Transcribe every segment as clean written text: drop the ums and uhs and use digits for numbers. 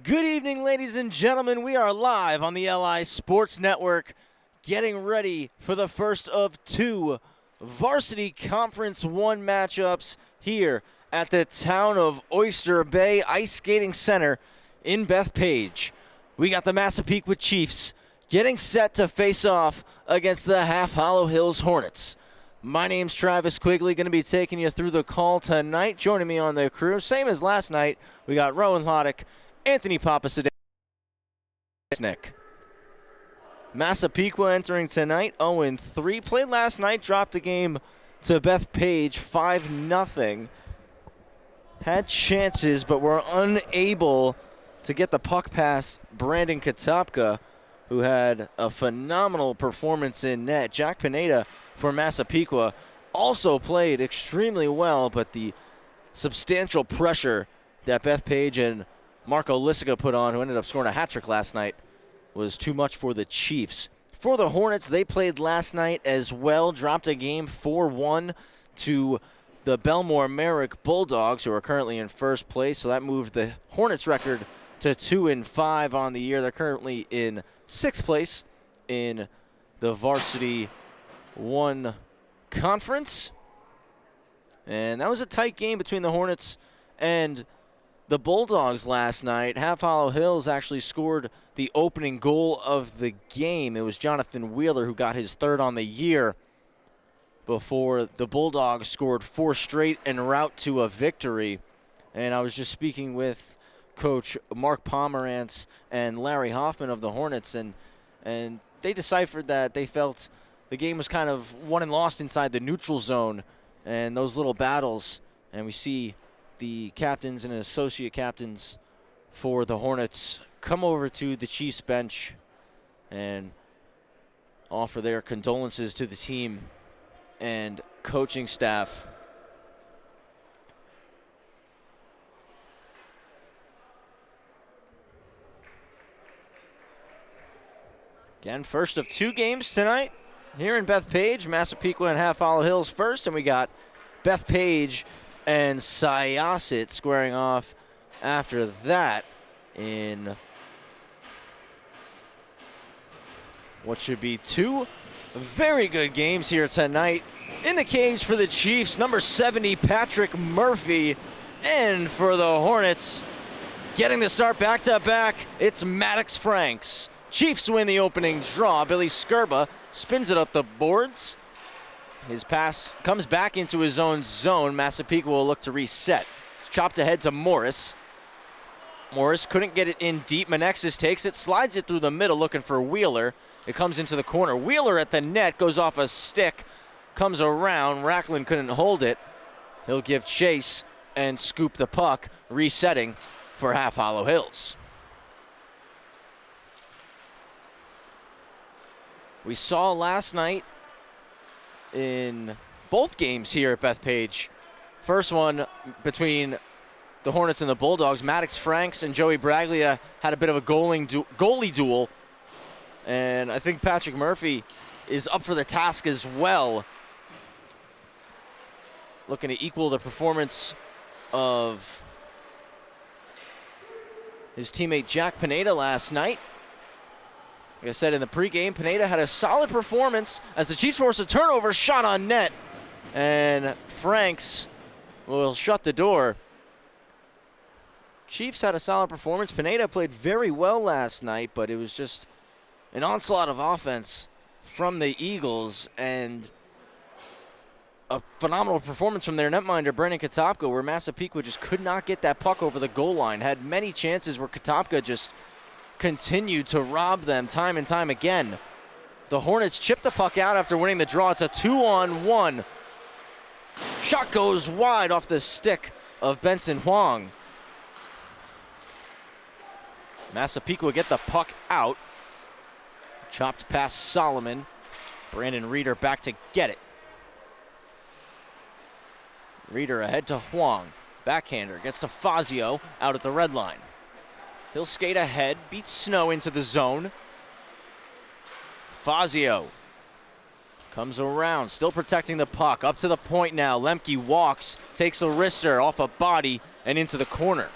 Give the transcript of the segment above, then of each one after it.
Good evening, ladies and gentlemen. We are live on the LI Sports Network, getting ready for the first of two Varsity Conference 1 matchups here at the town of Oyster Bay Ice Skating Center in Bethpage. We got the Massapequa Chiefs getting set to face off against the Half Hollow Hills Hornets. My name's Travis Quigley, going to be taking you through the call tonight. Joining me on the crew, same as last night, we got Rowan Loddick, Anthony Papasadena, Nick. Massapequa entering tonight 0-3. Played last night, dropped the game to Bethpage 5-0. Had chances, but were unable to get the puck past Brandon Katopka, who had a phenomenal performance in net. Jack Pineda for Massapequa also played extremely well, but the substantial pressure that Bethpage and Marco Lissica put on, who ended up scoring a hat trick last night, was too much for the Chiefs. For the Hornets, they played last night as well, dropped a game 4-1 to the Belmore Merrick Bulldogs, who are currently in first place, so that moved the Hornets record to 2-5 on the year. They're currently in sixth place in the Varsity 1 conference. And that was a tight game between the Hornets and the Bulldogs last night. Half Hollow Hills actually scored the opening goal of the game. It was Jonathan Wheeler who got his third on the year before the Bulldogs scored 4 straight en route to a victory. And I was just speaking with Coach Mark Pomerantz and Larry Hoffman of the Hornets, and they deciphered that they felt the game was kind of won and lost inside the neutral zone and those little battles. And we see the captains and associate captains for the Hornets come over to the Chiefs bench and offer their condolences to the team and coaching staff. Again, first of 2 games tonight here in Bethpage. Massapequa and Half Hollow Hills first, and we got Bethpage and Syosset squaring off after that in what should be 2 very good games here tonight. In the cage for the Chiefs, number 70, Patrick Murphy. And for the Hornets, getting the start back-to-back, it's Maddox Franks. Chiefs win the opening draw. Billy Skirba spins it up the boards. His pass comes back into his own zone. Massapequa will look to reset. It's chopped ahead to Morris. Morris couldn't get it in deep. Menexis takes it, slides it through the middle, looking for Wheeler. It comes into the corner. Wheeler at the net, goes off a stick, comes around. Racklin couldn't hold it. He'll give chase and scoop the puck, resetting for Half Hollow Hills. We saw last night in both games here at Bethpage. First one between the Hornets and the Bulldogs. Maddox Franks and Joey Braglia had a bit of a goalie duel. And I think Patrick Murphy is up for the task as well, looking to equal the performance of his teammate Jack Pineda last night. Like I said in the pregame, Pineda had a solid performance as the Chiefs forced a turnover, shot on net, and Franks will shut the door. Chiefs had a solid performance. Pineda played very well last night, but it was just an onslaught of offense from the Eagles and a phenomenal performance from their netminder, Brandon Katopka, where Massapequa just could not get that puck over the goal line. Had many chances where Katopka just continued to rob them time and time again. The Hornets chipped the puck out after winning the draw. It's a 2-on-1. Shot goes wide off the stick of Benson Huang. Massapequa get the puck out. Chopped past Solomon. Brandon Reeder back to get it. Reeder ahead to Huang. Backhander gets to Fazio out at the red line. He'll skate ahead, beats Snow into the zone. Fazio comes around, still protecting the puck. Up to the point now. Lemke walks, takes a wrister off a body and into the corner.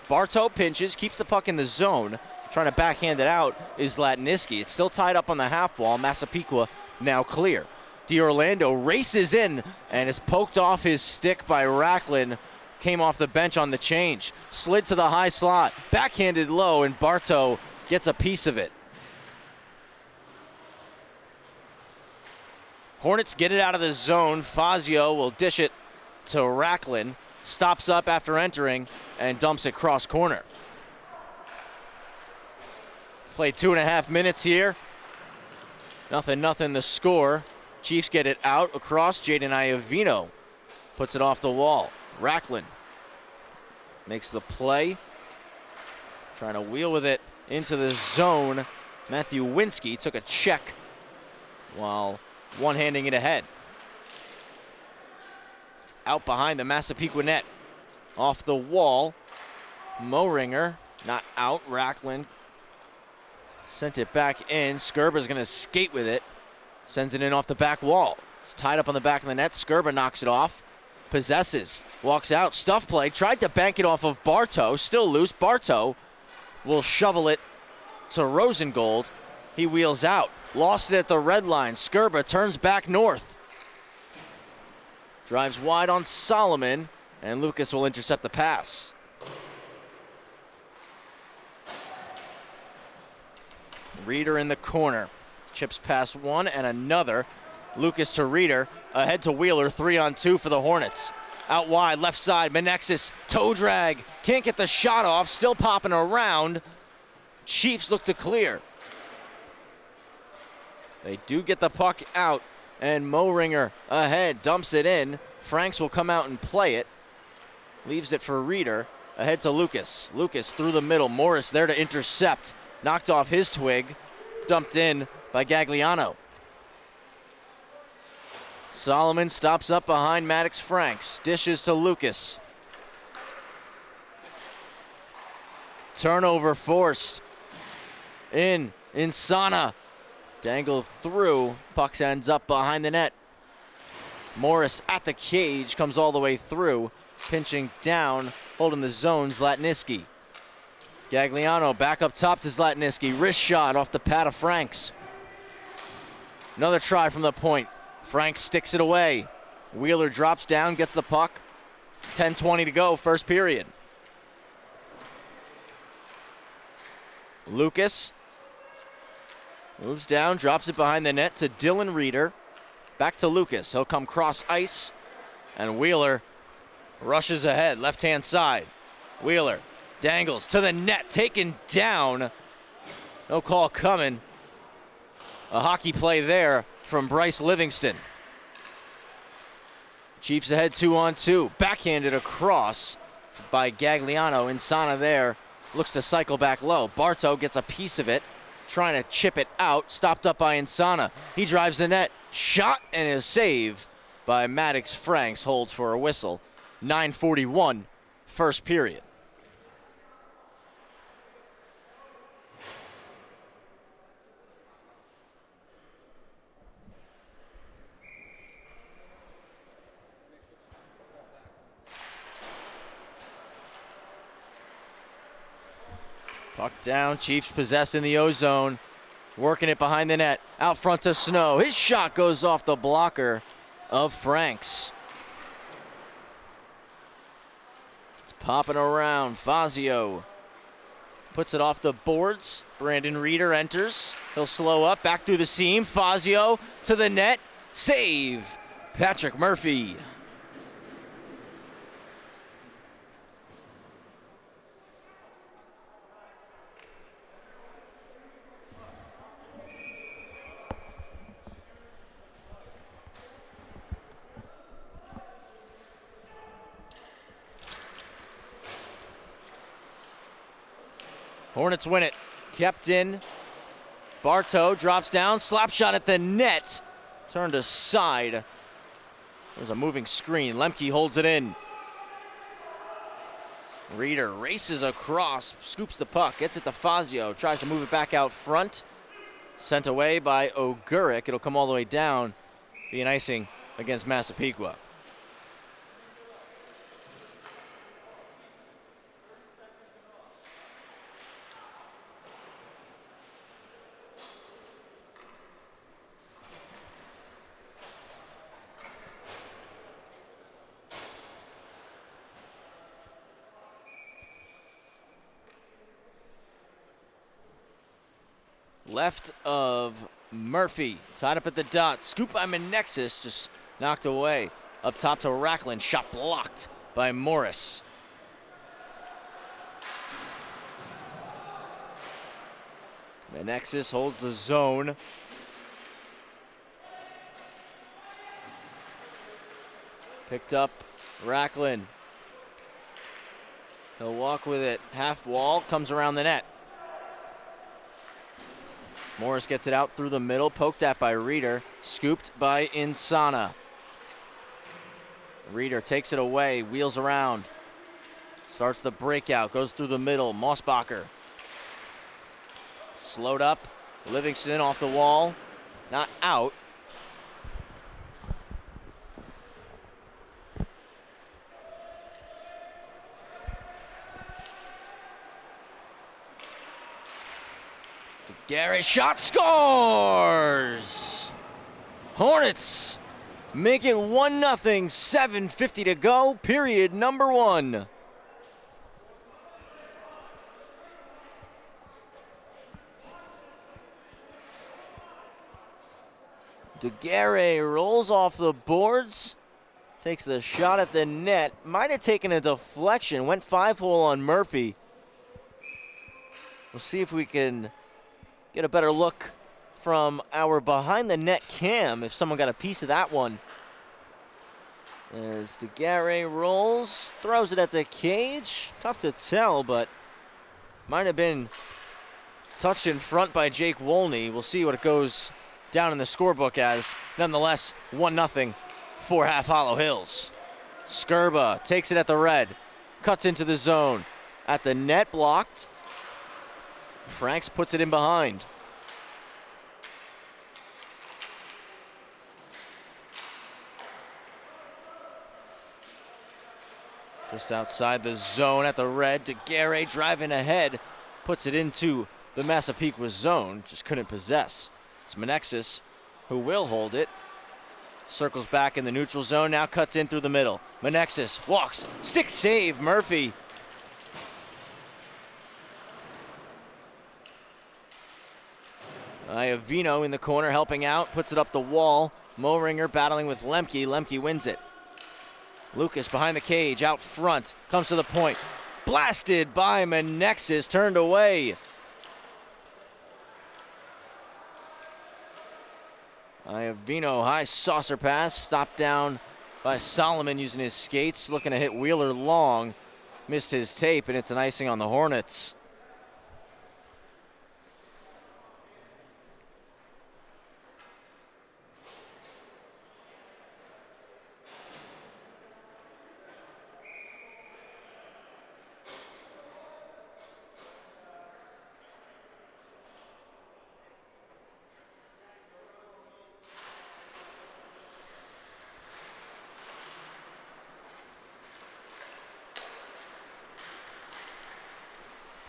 Bartow pinches, keeps the puck in the zone. Trying to backhand it out is Latniski. It's still tied up on the half wall. Massapequa now clear. D'Orlando races in and is poked off his stick by Racklin. Came off the bench on the change. Slid to the high slot. Backhanded low, and Bartow gets a piece of it. Hornets get it out of the zone. Fazio will dish it to Racklin. Stops up after entering and dumps it cross corner. Played 2.5 minutes here. Nothing the score. Chiefs get it out across. Jaden Iovino puts it off the wall. Racklin makes the play. Trying to wheel with it into the zone. Matthew Winsky took a check while one-handing it ahead. It's out behind the Massapequa net. Off the wall. Mohringer not out. Racklin sent it back in. Skurba's going to skate with it. Sends it in off the back wall. It's tied up on the back of the net. Skurba knocks it off. Possesses. Walks out. Stuff play. Tried to bank it off of Bartow. Still loose. Bartow will shovel it to Rosengold. He wheels out. Lost it at the red line. Skurba turns back north. Drives wide on Solomon. And Lucas will intercept the pass. Reeder in the corner. Chips past one and another. Lucas to Reeder. Ahead to Wheeler. 3-on-2 for the Hornets. Out wide, left side. Menexis. Toe drag. Can't get the shot off. Still popping around. Chiefs look to clear. They do get the puck out. And Mohringer ahead. Dumps it in. Franks will come out and play it. Leaves it for Reeder. Ahead to Lucas. Lucas through the middle. Morris there to intercept. Knocked off his twig. Dumped in by Gagliano. Solomon stops up behind Maddox Franks. Dishes to Lucas. Turnover forced. Insana. Dangled through. Puck ends up behind the net. Morris at the cage. Comes all the way through. Pinching down. Holding the zone. Zlatniski. Gagliano back up top to Zlatniski. Wrist shot off the pad of Franks. Another try from the point. Franks sticks it away. Wheeler drops down, gets the puck. 10:20 to go, first period. Lucas moves down, drops it behind the net to Dylan Reeder. Back to Lucas. He'll come cross ice. And Wheeler rushes ahead, left-hand side. Wheeler dangles to the net, taken down. No call coming. A hockey play there from Bryce Livingston. Chiefs ahead 2-on-2. Backhanded across by Gagliano. Insana there. Looks to cycle back low. Bartow gets a piece of it. Trying to chip it out. Stopped up by Insana. He drives the net. Shot and a save by Maddox Franks. Holds for a whistle. 9:41, first period. Puck down, Chiefs possessed in the O-zone. Working it behind the net. Out front to Snow. His shot goes off the blocker of Franks. It's popping around. Fazio puts it off the boards. Brandon Reeder enters. He'll slow up, back through the seam. Fazio to the net. Save. Patrick Murphy. Hornets win it. Kept in. Bartow drops down. Slap shot at the net. Turned aside. There's a moving screen. Lemke holds it in. Reeder races across. Scoops the puck. Gets it to Fazio. Tries to move it back out front. Sent away by Oguric. It'll come all the way down. Be an icing against Massapequa. left of Murphy. Tied up at the dot. Scoop by Menexis, just knocked away. Up top to Racklin. Shot blocked by Morris. Menexis holds the zone. Picked up Racklin. He'll walk with it. Half wall, comes around the net. Morris gets it out through the middle, poked at by Reeder, scooped by Insana. Reeder takes it away, wheels around. Starts the breakout, goes through the middle, Mossbacher. Slowed up, Livingston off the wall, not out. Gary shot, scores! Hornets make it 1-0, 7:50 to go, period number 1. DeGarre rolls off the boards, takes the shot at the net, might have taken a deflection, went 5-hole on Murphy. We'll see if we can get a better look from our behind the net cam if someone got a piece of that one. As DeGarre rolls, throws it at the cage. Tough to tell, but might have been touched in front by Jake Wolney. We'll see what it goes down in the scorebook as. Nonetheless, 1-0 for Half Hollow Hills. Skirba takes it at the red, cuts into the zone. At the net, blocked. Franks puts it in behind. Just outside the zone at the red, DeGarre driving ahead, puts it into the Massapequa zone, just couldn't possess. It's Menexis who will hold it. Circles back in the neutral zone, now cuts in through the middle. Menexis walks, stick save, Murphy. Iovino in the corner helping out, puts it up the wall. Mohringer battling with Lemke. Lemke wins it. Lucas behind the cage, out front, comes to the point. Blasted by Menexis, turned away. Iovino, high saucer pass, stopped down by Solomon using his skates, looking to hit Wheeler long. Missed his tape, and it's an icing on the Hornets.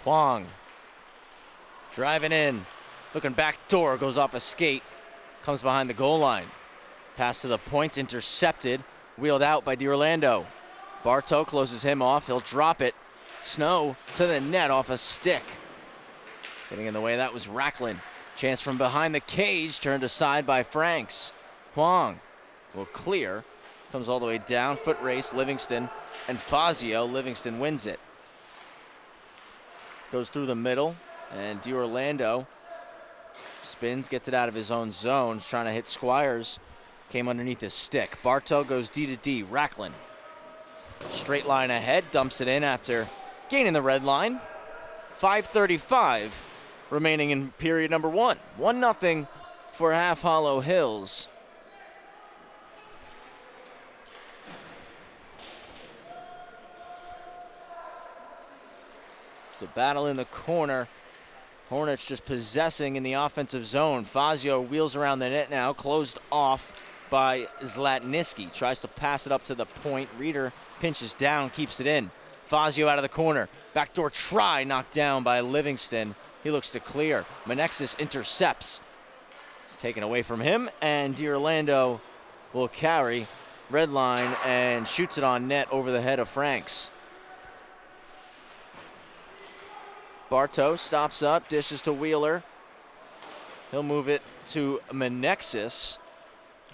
Huang driving in, looking back door, goes off a skate, comes behind the goal line. Pass to the points, intercepted, wheeled out by D'Orlando. Bartow closes him off, he'll drop it. Snow to the net off a stick. Getting in the way, that was Racklin. Chance from behind the cage, turned aside by Franks. Huang will clear, comes all the way down, foot race, Livingston and Fazio. Livingston wins it. Goes through the middle, and D'Orlando spins, gets it out of his own zone, trying to hit Squires. Came underneath his stick. Bartow goes D to D. Racklin. Straight line ahead, dumps it in after gaining the red line. 5:35 remaining in period number 1. 1-0 for Half Hollow Hills. The battle in the corner. Hornets just possessing in the offensive zone. Fazio wheels around the net now, closed off by Zlatniski. Tries to pass it up to the point. Reeder pinches down, keeps it in. Fazio out of the corner. Backdoor try, knocked down by Livingston. He looks to clear. Menexis intercepts. It's taken away from him, and D'Orlando will carry. Red line and shoots it on net over the head of Franks. Bartow stops up, dishes to Wheeler. He'll move it to Menexis.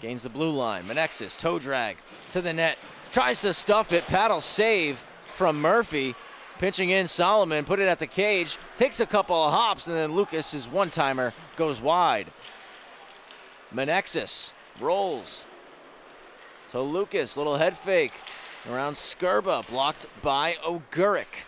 Gains the blue line. Menexis, toe drag to the net. Tries to stuff it. Paddle save from Murphy. Pitching in Solomon, put it at the cage. Takes a couple of hops, and then Lucas's one-timer goes wide. Menexis rolls to Lucas. Little head fake around Skurba. Blocked by Oguric.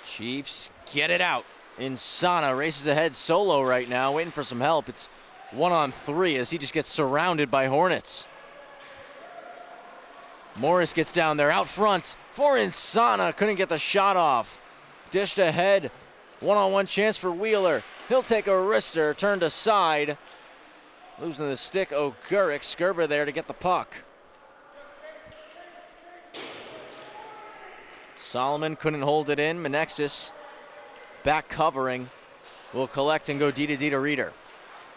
Chiefs get it out. Insana races ahead solo right now, waiting for some help. It's 1-on-3 as he just gets surrounded by Hornets. Morris gets down there out front for Insana. Couldn't get the shot off. Dished ahead. One-on-one chance for Wheeler. He'll take a wrister, turned aside. Losing the stick, Oguric. Skurba there to get the puck. Solomon couldn't hold it in. Menexis back covering. Will collect and go D to Reader.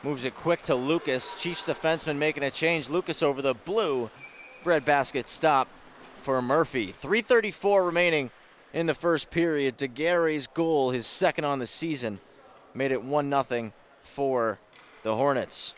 Moves it quick to Lucas. Chiefs defenseman making a change. Lucas over the blue. Breadbasket stop for Murphy. 3:34 remaining in the first period. DeGarry's goal, his second on the season, made it 1-0 for the Hornets.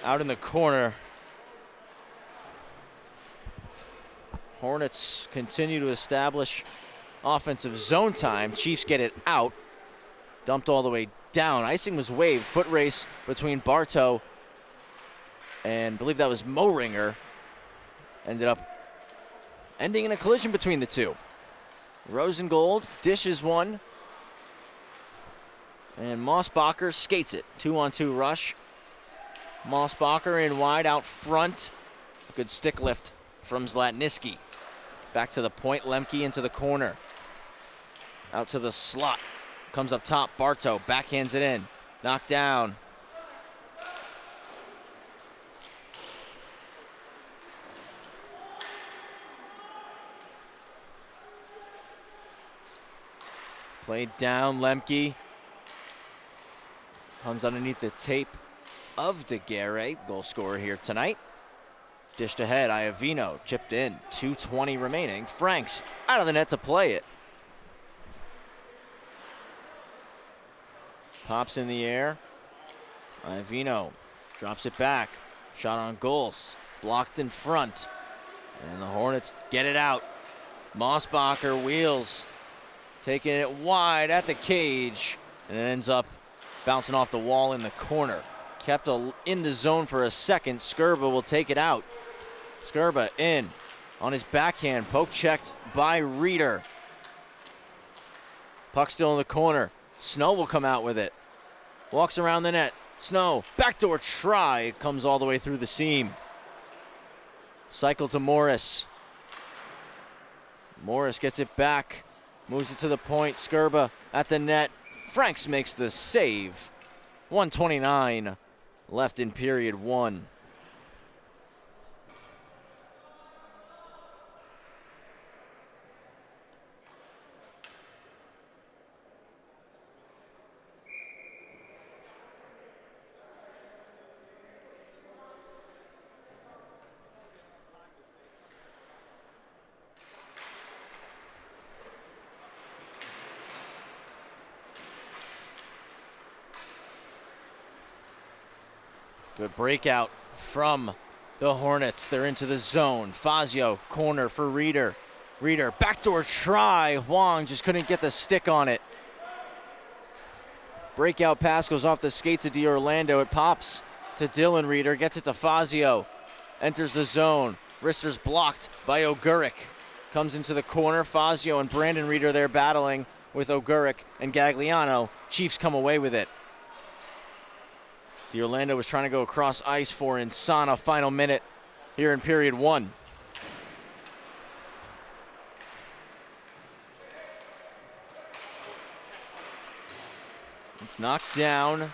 Out in the corner. Hornets continue to establish offensive zone time. Chiefs get it out. Dumped all the way down. Icing was waved. Foot race between Bartow and I believe that was Moringer. Ended up ending in a collision between the two. Rosengold dishes one. And Mossbacher skates it. 2-on-2 rush. Mossbacher in wide out front. A good stick lift from Zlatniski. Back to the point, Lemke into the corner. Out to the slot. Comes up top, Bartow backhands it in. Knocked down. Played down, Lemke. Comes underneath the tape of DeGarre, goal scorer here tonight. Dished ahead, Iovino chipped in, 2:20 remaining. Franks out of the net to play it. Pops in the air. Iovino drops it back. Shot on goals, blocked in front. And the Hornets get it out. Mossbacher wheels, taking it wide at the cage. And it ends up bouncing off the wall in the corner. Kept in the zone for a second. Skurba will take it out. Skurba in on his backhand. Poke checked by Reader. Puck still in the corner. Snow will come out with it. Walks around the net. Snow, backdoor try. It comes all the way through the seam. Cycle to Morris. Morris gets it back. Moves it to the point. Skurba at the net. Franks makes the save. 1:29 left in period one. Good breakout from the Hornets. They're into the zone. Fazio, corner for Reader. Reader, backdoor try. Huang just couldn't get the stick on it. Breakout pass goes off the skates of D'Orlando. It pops to Dylan Reader, gets it to Fazio. Enters the zone. Wrister's blocked by Oguric. Comes into the corner. Fazio and Brandon Reader there battling with Oguric and Gagliano. Chiefs come away with it. D'Orlando was trying to go across ice for Insana. Final minute here in period one. It's knocked down.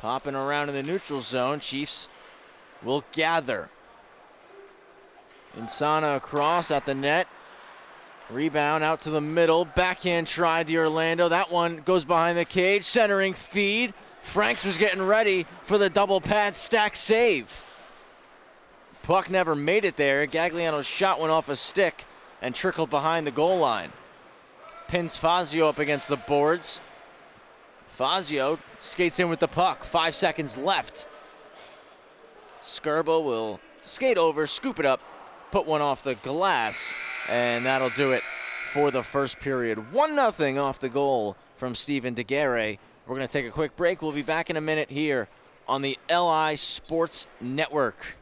Popping around in the neutral zone. Chiefs will gather. Insana across at the net. Rebound out to the middle. Backhand try to Orlando. That one goes behind the cage. Centering feed. Franks was getting ready for the double pad stack save. Puck never made it there. Gagliano's shot went off a stick and trickled behind the goal line. Pins Fazio up against the boards. Fazio skates in with the puck. 5 seconds left. Skirbo will skate over, scoop it up, put one off the glass, and that'll do it for the first period. 1-0 off the goal from Steven Daguerre. We're going to take a quick break. We'll be back in a minute here on the LI Sports Network.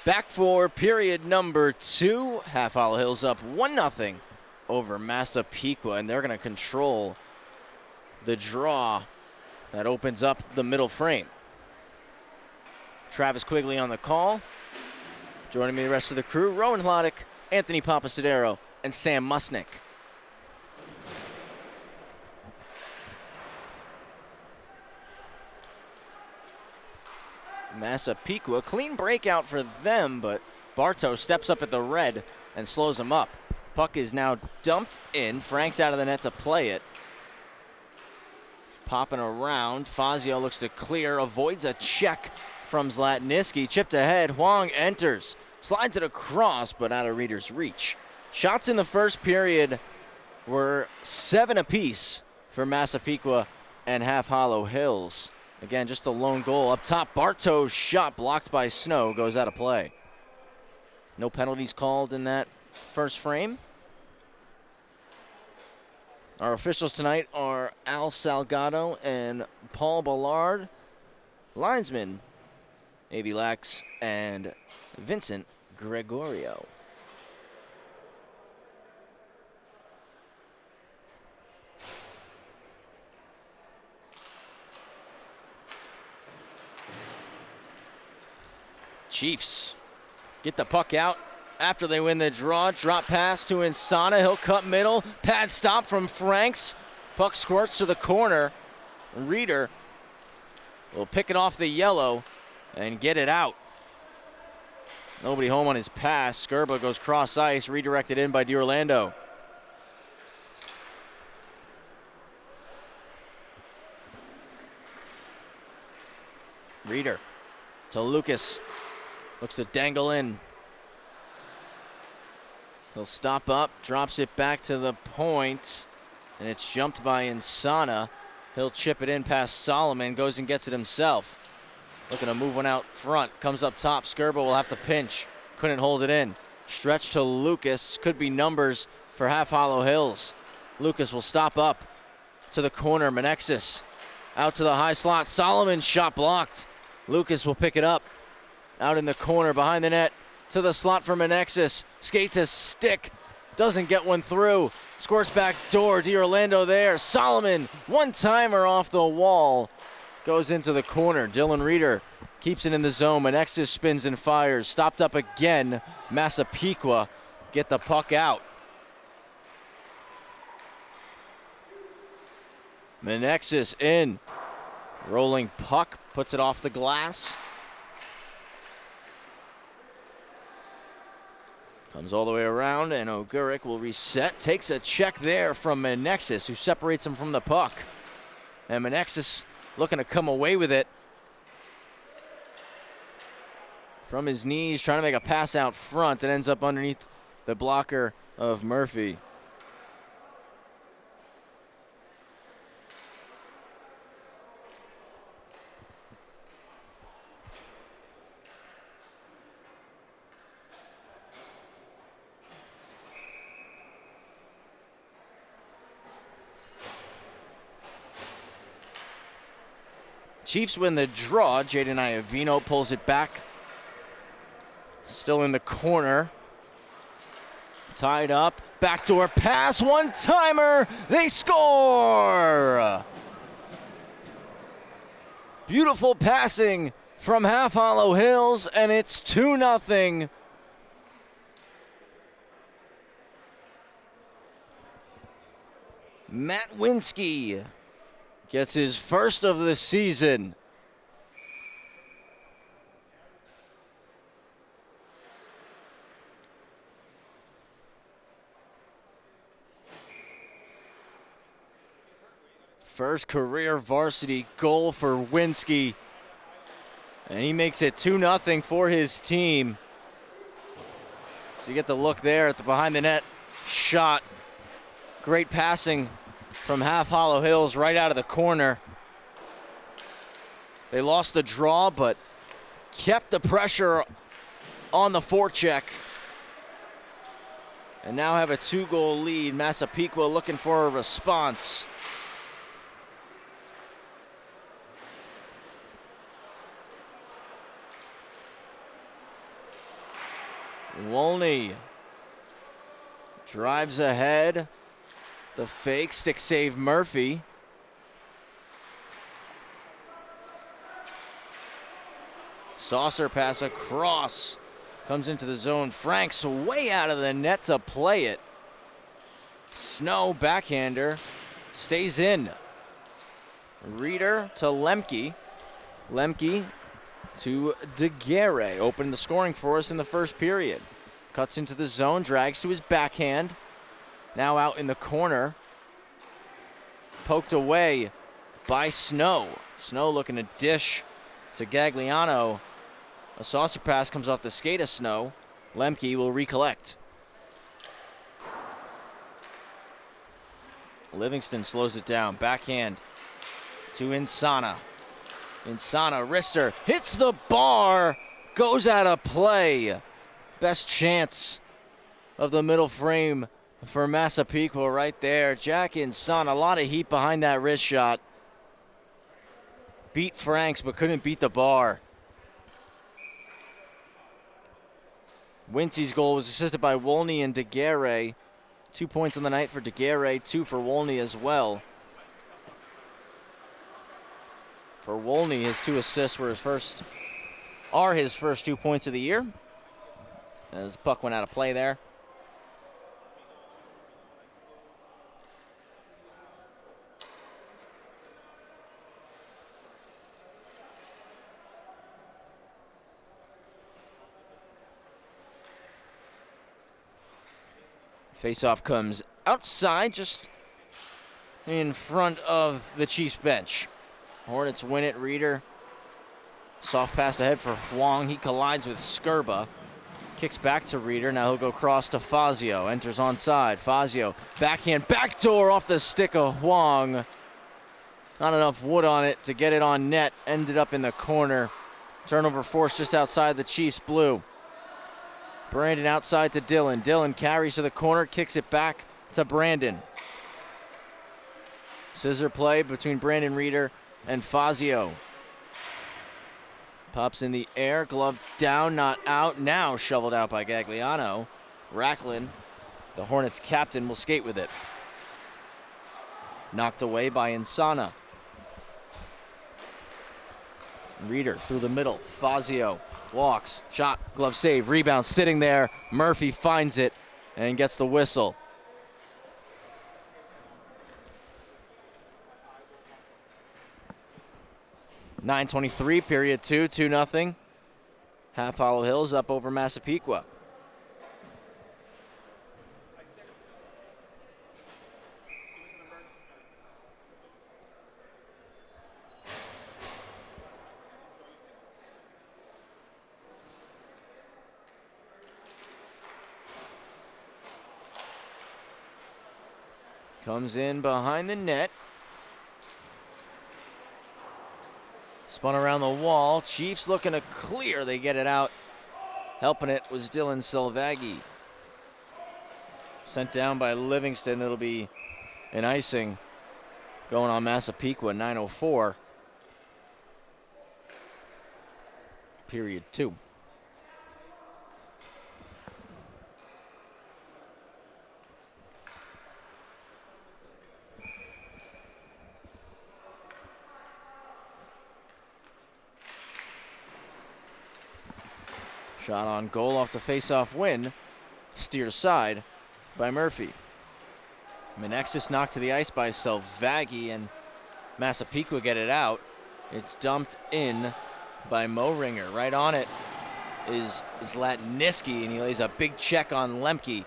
Back for period number 2. Half Hollow Hills up 1-0 over Massapequa, and they're going to control the draw that opens up the middle frame. Travis Quigley on the call. Joining me the rest of the crew, Rowan Hlodick, Anthony Papasadero, and Sam Musnick. Massapequa, clean breakout for them, but Bartow steps up at the red and slows him up. Puck is now dumped in. Frank's out of the net to play it. Popping around. Fazio looks to clear, avoids a check from Zlatniski. Chipped ahead. Huang enters. Slides it across, but out of Reader's reach. Shots in the first period were 7 apiece for Massapequa and Half Hollow Hills. Again, just the lone goal. Up top, Bartow's shot blocked by Snow goes out of play. No penalties called in that first frame. Our officials tonight are Al Salgado and Paul Ballard. Linesmen, Avi Lax and Vincent Gregorio. Chiefs get the puck out after they win the draw. Drop pass to Insana. He'll cut middle. Pad stop from Franks. Puck squirts to the corner. Reeder will pick it off the yellow and get it out. Nobody home on his pass. Skirba goes cross ice, redirected in by DiOrlando. Reeder to Lucas. Looks to dangle in. He'll stop up, drops it back to the point, and it's jumped by Insana. He'll chip it in past Solomon, goes and gets it himself. Looking to move one out front, comes up top. Skirba will have to pinch. Couldn't hold it in. Stretch to Lucas. Could be numbers for Half Hollow Hills. Lucas will stop up to the corner. Menexis out to the high slot. Solomon shot blocked. Lucas will pick it up. Out in the corner behind the net to the slot for Menexis. Skate to stick. Doesn't get one through. Squirts back door. DiOrlando there. Solomon, one-timer off the wall. Goes into the corner. Dylan Reeder keeps it in the zone. Menexis spins and fires. Stopped up again. Massapequa get the puck out. Menexis in. Rolling puck. Puts it off the glass. Comes all the way around, and Oguric will reset. Takes a check there from Menexis, who separates him from the puck. And Menexis looking to come away with it. From his knees, trying to make a pass out front that ends up underneath the blocker of Murphy. Chiefs win the draw. Jaden Iovino pulls it back. Still in the corner. Tied up. Backdoor pass. One-timer. They score! Beautiful passing from Half Hollow Hills, and it's 2-0. Matt Winsky gets his first of the season. First career varsity goal for Winsky. And he makes it 2-0 for his team. So you get the look there at the behind the net shot. Great passing from Half Hollow Hills right out of the corner. They lost the draw, but kept the pressure on the forecheck. And now have a 2-goal lead. Massapequa looking for a response. Wolney drives ahead. The fake stick save Murphy. Saucer pass across. Comes into the zone. Frank's way out of the net to play it. Snow backhander. Stays in. Reeder to Lemke. Lemke to DeGuerre. Opened the scoring for us in the first period. Cuts into the zone. Drags to his backhand. Now out in the corner. Poked away by Snow. Snow looking to dish to Gagliano. A saucer pass comes off the skate of Snow. Lemke will recollect. Livingston slows it down. Backhand to Insana. Insana, wrister, hits the bar. Goes out of play. Best chance of the middle frame for Massapequa right there. Jack Insana, a lot of heat behind that wrist shot. Beat Franks, but couldn't beat the bar. Wincy's goal was assisted by Wolney and DeGuerre. 2 points on the night for DeGuerre, 2 for Wolney as well. For Wolney, his 2 assists were his first 2 points of the year. As the puck went out of play there. Faceoff comes outside, just in front of the Chiefs bench. Hornets win it. Reeder, soft pass ahead for Huang. He collides with Skirba. Kicks back to Reeder. Now he'll go cross to Fazio. Enters onside. Fazio, backhand, backdoor off the stick of Huang. Not enough wood on it to get it on net. Ended up in the corner. Turnover force just outside the Chiefs blue. Brandon outside to Dillon. Dillon carries to the corner, kicks it back to Brandon. Scissor play between Brandon Reeder and Fazio. Pops in the air, glove down, not out. Now shoveled out by Gagliano. Racklin, the Hornets captain, will skate with it. Knocked away by Insana. Reeder through the middle. Fazio walks, shot, glove save, rebound, sitting there. Murphy finds it and gets the whistle. .9:23, period 2, 2-0. Half Hollow Hills up over Massapequa. Comes in behind the net. Spun around the wall. Chiefs looking to clear. They get it out. Helping it was Dylan Silvaggi. Sent down by Livingston. It'll be an icing going on Massapequa, 9:04. Period 2. Shot on goal off the face-off win. Steered aside by Murphy. Menexis knocked to the ice by Selvaggi, and Massapequa get it out. It's dumped in by Moringer. Right on it is Zlatniski, and he lays a big check on Lemke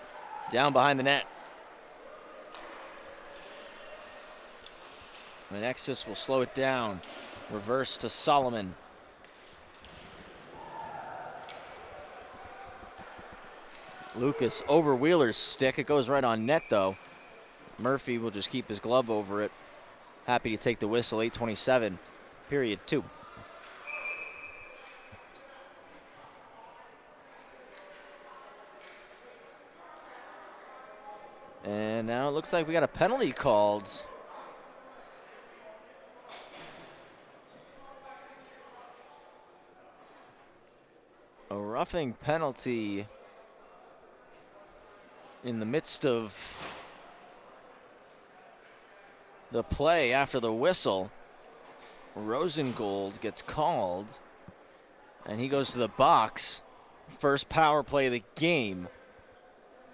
down behind the net. Menexis will slow it down. Reverse to Solomon. Lucas over Wheeler's stick. It goes right on net, though. Murphy will just keep his glove over it. Happy to take the whistle, 8:27, period 2. And now it looks like we got a penalty called. A roughing penalty in the midst of the play after the whistle. Rosengold gets called, and he goes to the box. First power play of the game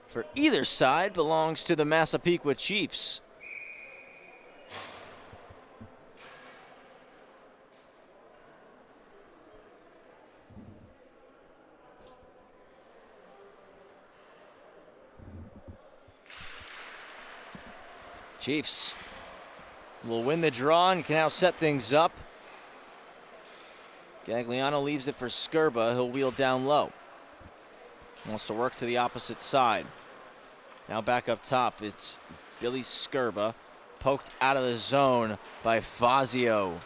for either side belongs to the Massapequa Chiefs. Chiefs will win the draw and can now set things up. Gagliano leaves it for Skirba. He'll wheel down low. Wants to work to the opposite side. Now back up top, it's Billy Skirba. Poked out of the zone by Fazio.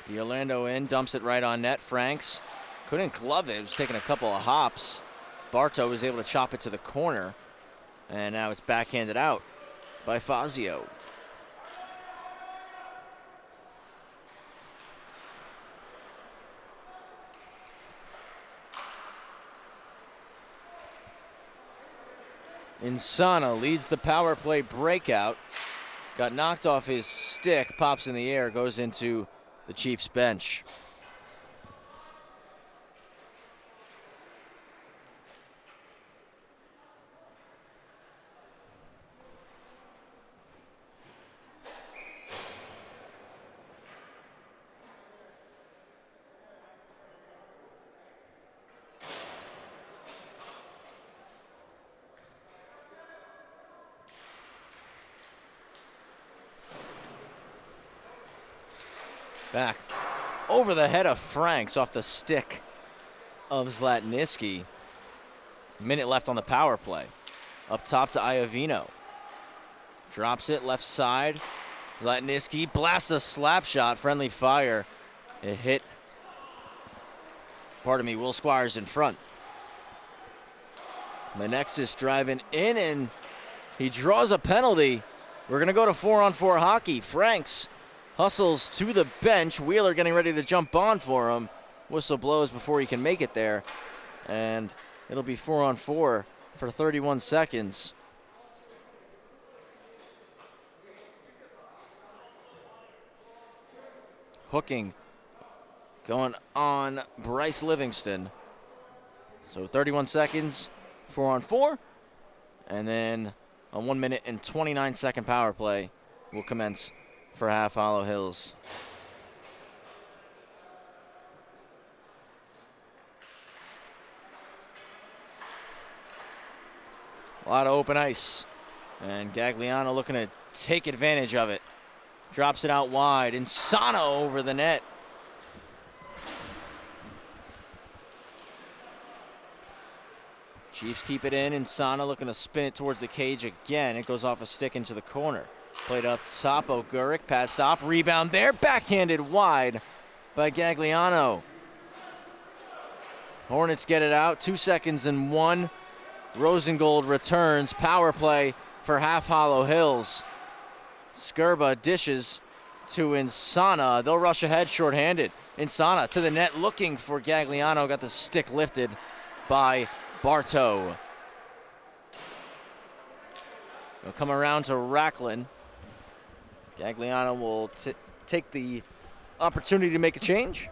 D'Orlando in, dumps it right on net. Franks couldn't glove it. It was taking a couple of hops. Barto was able to chop it to the corner, and now it's backhanded out by Fazio. Insana leads the power play breakout. Got knocked off his stick, pops in the air, goes into the Chiefs bench. Back over the head of Franks off the stick of Zlatniski. Minute left on the power play. Up top to Iovino. Drops it left side. Zlatniski blasts a slap shot. Friendly fire. It hit, Will Squires in front. Menexis driving in, and he draws a penalty. We're going to go to 4-on-4 hockey. Franks hustles to the bench. Wheeler getting ready to jump on for him. Whistle blows before he can make it there. And it'll be 4-on-4 for 31 seconds. Hooking going on Bryce Livingston. So 31 seconds, 4-on-4. And then a 1 minute and 29 second power play will commence for Half Hollow Hills. A lot of open ice. And Gagliano looking to take advantage of it. Drops it out wide. Insano over the net. Chiefs keep it in. Insana looking to spin it towards the cage again. It goes off a stick into the corner. Played up top. Oguric, pad stop. Rebound there. Backhanded wide by Gagliano. Hornets get it out. 2 seconds and 1. Rosengold returns. Power play for Half Hollow Hills. Skirba dishes to Insana. They'll rush ahead shorthanded. Insana to the net looking for Gagliano. Got the stick lifted by Bartow. They'll come around to Racklin. Gagliano will take the opportunity to make a change.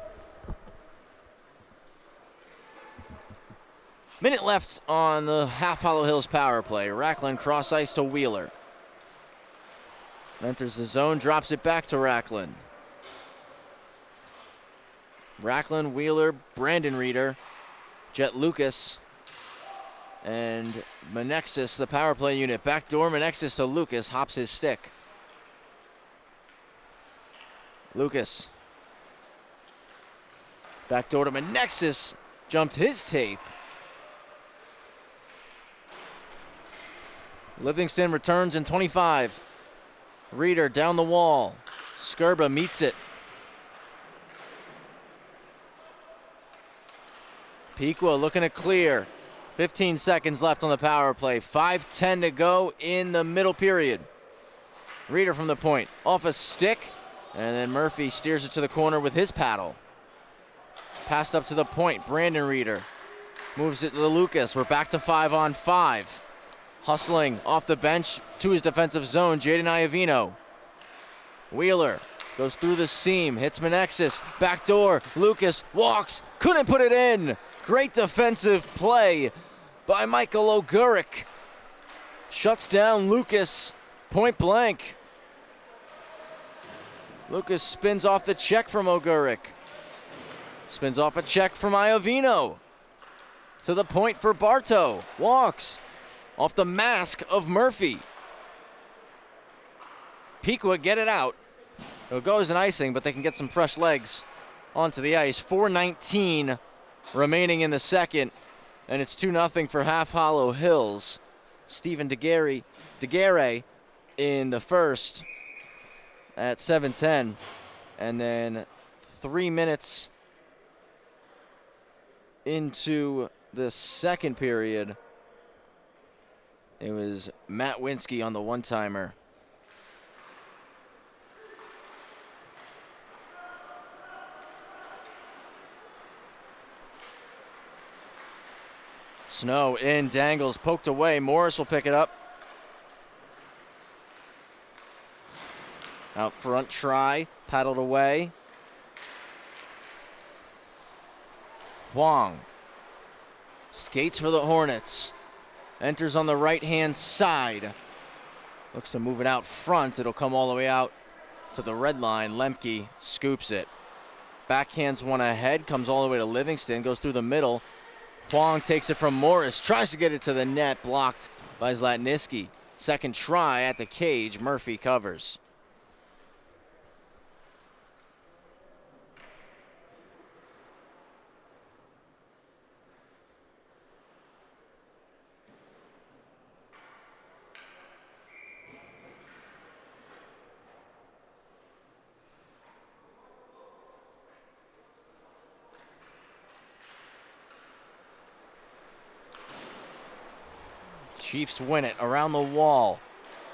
Minute left on the Half Hollow Hills power play. Racklin cross ice to Wheeler. Enters the zone, drops it back to Racklin. Racklin, Wheeler, Brandon Reeder, Jet Lucas, and Menexis, the power play unit. Backdoor Menexis to Lucas, hops his stick. Lucas. Backdoor to Menexis, jumped his tape. Livingston returns in 25. Reeder down the wall. Skirba meets it. Pequa looking to clear. 15 seconds left on the power play. 5:10 to go in the middle period. Reeder from the point. Off a stick. And then Murphy steers it to the corner with his paddle. Passed up to the point. Brandon Reeder moves it to Lucas. We're back to 5-on-5. Hustling off the bench to his defensive zone, Jaden Iovino. Wheeler goes through the seam, hits Menexis, backdoor, Lucas walks, couldn't put it in. Great defensive play by Michael Oguric. Shuts down Lucas, point blank. Lucas spins off the check from Oguric. Spins off a check from Iovino. To the point for Bartow, walks. Off the mask of Murphy. Pequa get it out. It'll go as an icing, but they can get some fresh legs onto the ice. 4:19 remaining in the second, and it's 2-0 for Half Hollow Hills. Stephen DeGare in the first at 7:10, and then 3 minutes into the second period. It was Matt Winsky on the one-timer. Snow in, Dangles, poked away. Morris will pick it up. Out front try, paddled away. Huang skates for the Hornets. Enters on the right-hand side. Looks to move it out front. It'll come all the way out to the red line. Lemke scoops it. Backhands one ahead. Comes all the way to Livingston. Goes through the middle. Huang takes it from Morris. Tries to get it to the net. Blocked by Zlatniski. Second try at the cage. Murphy covers. Chiefs win it around the wall.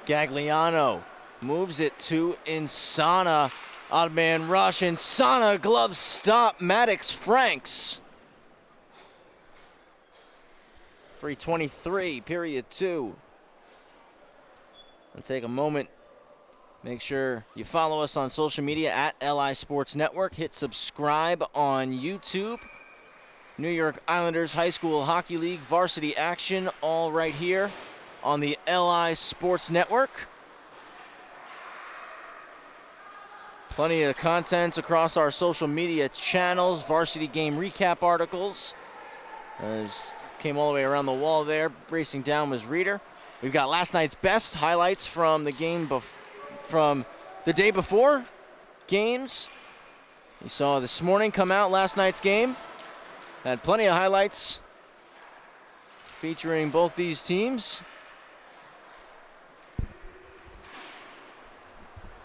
Gagliano moves it to Insana. Odd man rush. Insana, glove stop. Maddox Franks. 3:23, period 2. Let's take a moment. Make sure you follow us on social media at LI Sports Network. Hit subscribe on YouTube. New York Islanders High School Hockey League varsity action, all right here on the LI Sports Network. Plenty of content across our social media channels, varsity game recap articles. Came all the way around the wall there. Racing down was Reeder. We've got last night's best highlights from the game from the day before games. You saw this morning come out last night's game. Had plenty of highlights featuring both these teams.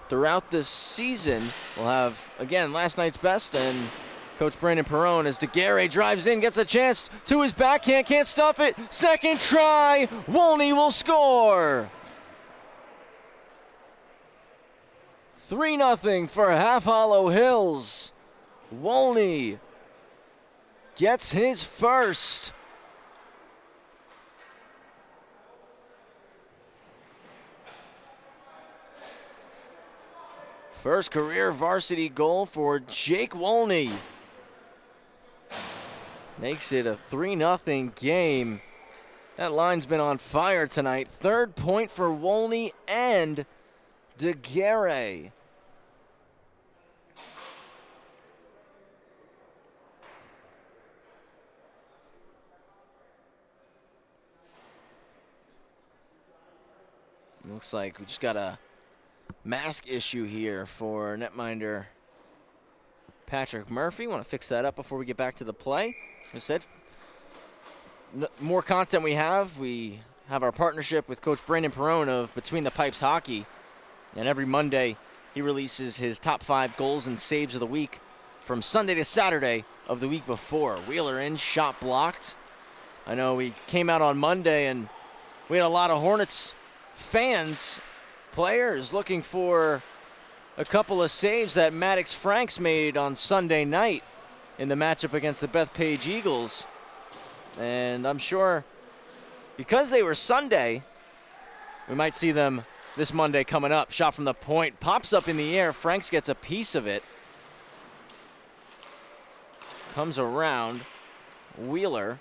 Throughout the season, we'll have, again, last night's best, and Coach Brandon Perrone as DeGuerre drives in, gets a chance to his backhand, can't stuff it. Second try, Wolney will score. 3-0 for Half Hollow Hills. Wolney gets his first. First career varsity goal for Jake Wolney. Makes it a 3-0 game. That line's been on fire tonight. Third point for Wolney and DeGuerre. Looks like we just got a mask issue here for netminder Patrick Murphy. Want to fix that up before we get back to the play. As I said, more content we have. We have our partnership with Coach Brandon Perrone of Between the Pipes Hockey. And every Monday, he releases his top 5 goals and saves of the week from Sunday to Saturday of the week before. Wheeler in, shot blocked. I know we came out on Monday and we had a lot of Hornets fans, players looking for a couple of saves that Maddox Franks made on Sunday night in the matchup against the Bethpage Eagles. And I'm sure because they were Sunday, we might see them this Monday coming up. Shot from the point, pops up in the air. Franks gets a piece of it. Comes around. Wheeler.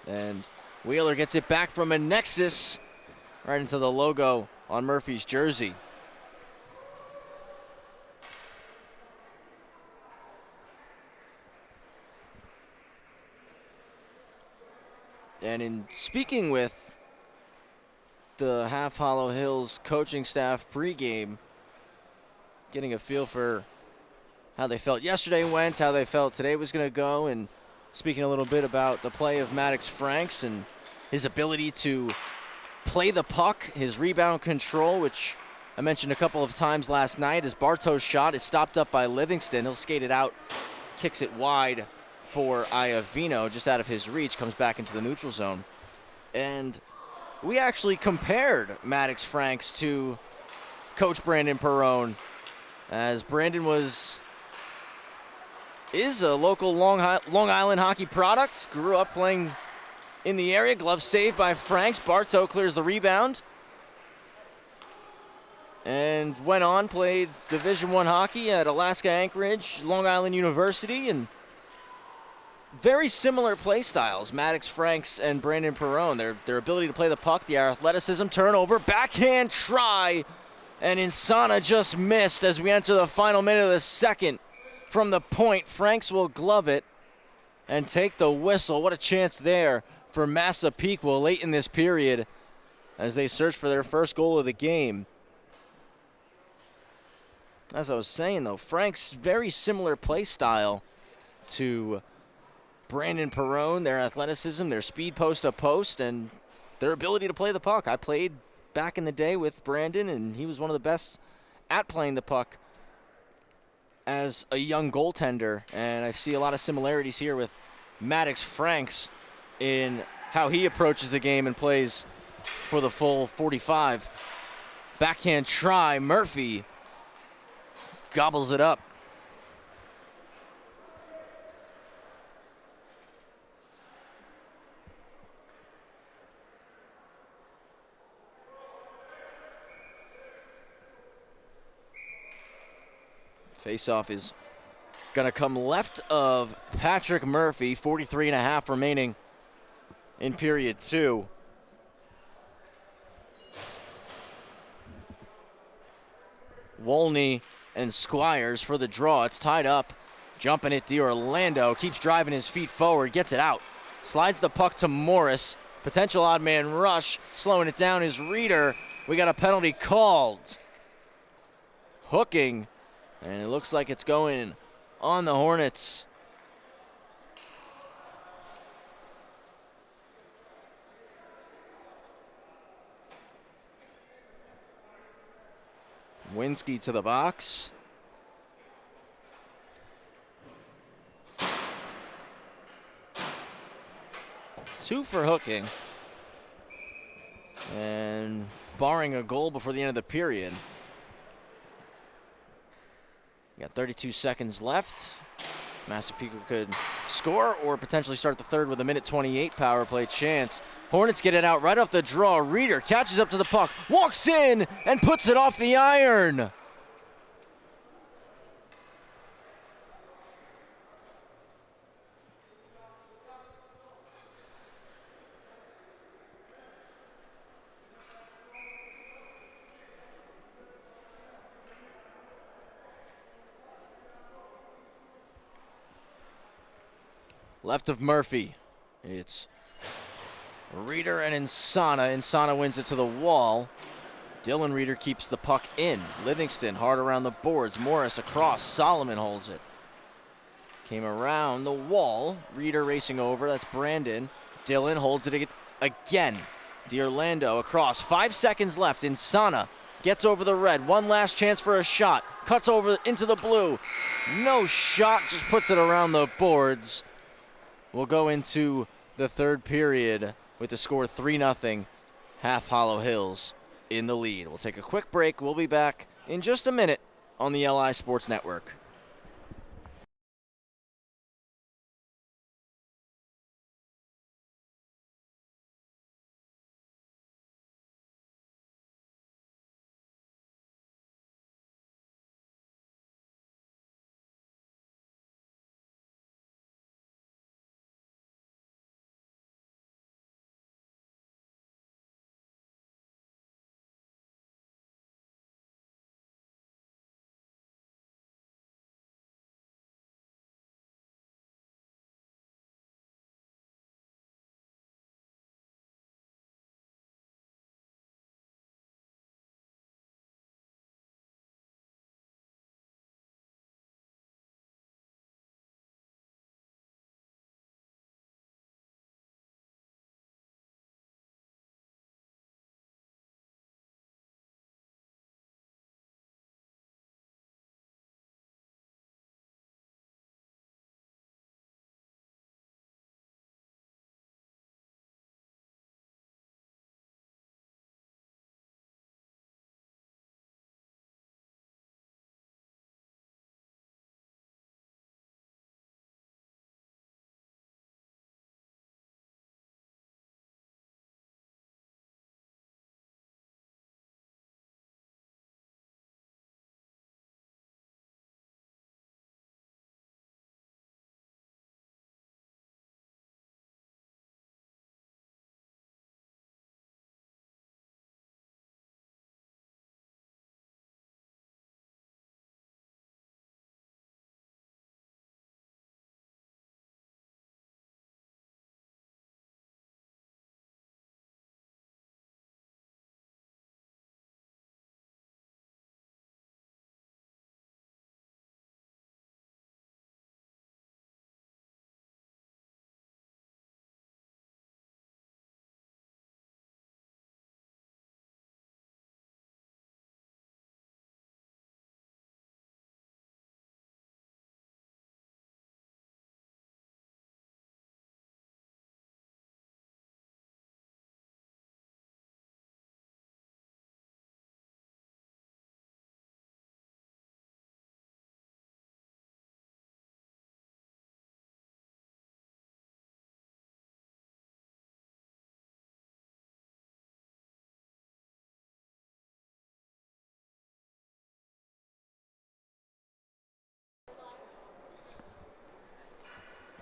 And Wheeler gets it back from a Nexus right into the logo on Murphy's jersey. And in speaking with the Half Hollow Hills coaching staff pregame, getting a feel for how they felt yesterday went, how they felt today was going to go, and speaking a little bit about the play of Maddox Franks and his ability to play the puck, his rebound control, which I mentioned a couple of times last night, as Bartow's shot is stopped up by Livingston. He'll skate it out, kicks it wide for Iavino, just out of his reach, comes back into the neutral zone. And we actually compared Maddox Franks to Coach Brandon Perrone, as Brandon is a local Long Island hockey product, grew up playing in the area. Glove saved by Franks. Bartow clears the rebound. And went on, played Division I hockey at Alaska Anchorage, Long Island University, and very similar play styles, Maddox Franks and Brandon Perrone. Their ability to play the puck, their athleticism, turnover, backhand try, and Insana just missed as we enter the final minute of the second. From the point, Franks will glove it and take the whistle. What a chance there for Massapequa late in this period as they search for their first goal of the game. As I was saying, though, Franks' very similar play style to Brandon Perrone, their athleticism, their speed post to post, and their ability to play the puck. I played back in the day with Brandon, and he was one of the best at playing the puck as a young goaltender, and I see a lot of similarities here with Maddox Franks in how he approaches the game and plays for the full 45. Backhand try, Murphy gobbles it up. Face-off is gonna come left of Patrick Murphy, 43.5 remaining in period 2. Wolney and Squires for the draw. It's tied up. Jumping it, D'Orlando keeps driving his feet forward, gets it out. Slides the puck to Morris. Potential odd man rush. Slowing it down is Reeder. We got a penalty called. Hooking, and it looks like it's going on the Hornets. Winsky to the box. Two for hooking. And barring a goal before the end of the period. We got 32 seconds left. Massapequa could score or potentially start the third with a minute 28 power play chance. Hornets get it out right off the draw. Reeder catches up to the puck, walks in, and puts it off the iron. Left of Murphy, it's Reeder and Insana. Insana wins it to the wall. Dylan Reeder keeps the puck in. Livingston hard around the boards. Morris across. Solomon holds it. Came around the wall. Reeder racing over. That's Brandon. Dylan holds it again. D'Orlando across. 5 seconds left. Insana gets over the red. One last chance for a shot. Cuts over into the blue. No shot. Just puts it around the boards. We'll go into the third period with the score 3-0. Half Hollow Hills in the lead. We'll take a quick break. We'll be back in just a minute on the LI Sports Network.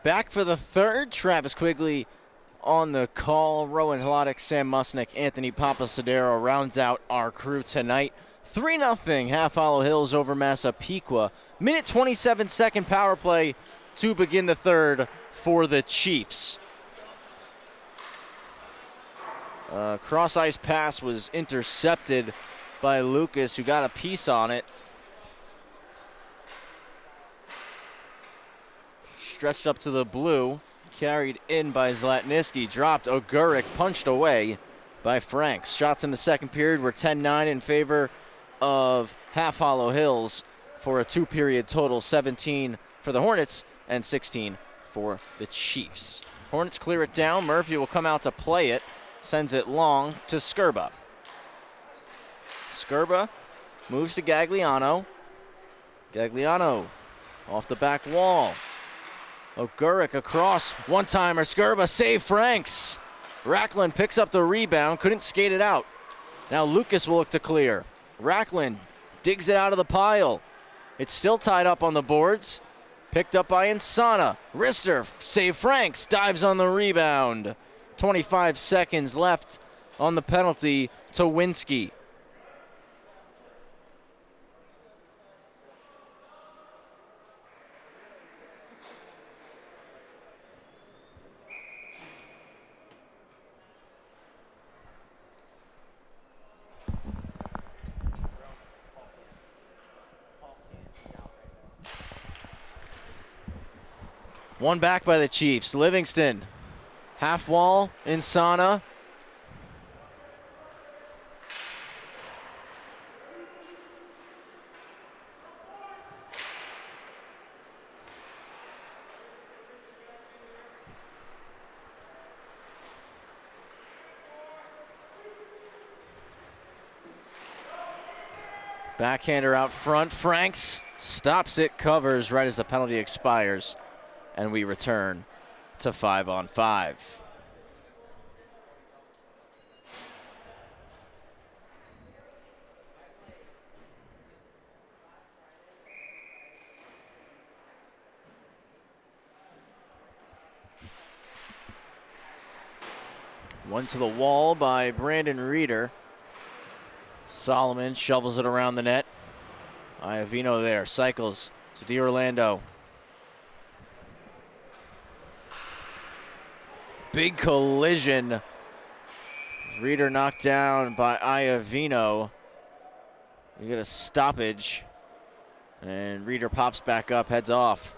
Back for the third, Travis Quigley on the call. Rowan Hlodick, Sam Musnick, Anthony Papasadero rounds out our crew tonight. 3-0 Half Hollow Hills over Massapequa. Minute 27-second power play to begin the third for the Chiefs. Cross ice pass was intercepted by Lucas, who got a piece on it. Stretched up to the blue, carried in by Zlatniski, dropped. Oguric punched away by Franks. Shots in the second period were 10-9 in favor of Half Hollow Hills for a two-period total, 17 for the Hornets and 16 for the Chiefs. Hornets clear it down. Murphy will come out to play it. Sends it long to Skirba. Skirba moves to Gagliano. Gagliano off the back wall. Oguric across. One-timer. Skirba save Franks. Racklin picks up the rebound. Couldn't skate it out. Now Lucas will look to clear. Racklin digs it out of the pile. It's still tied up on the boards. Picked up by Insana. Rister save Franks. Dives on the rebound. 25 seconds left on the penalty to Winsky. One back by the Chiefs. Livingston. Half wall, Insana. Backhander out front. Franks stops it, covers right as the penalty expires, and we return to 5-on-5. One to the wall by Brandon Reeder. Solomon shovels it around the net. Iovino there, cycles to DiOrlando. Big collision. Reeder knocked down by Iovino. We get a stoppage. And Reeder pops back up, heads off.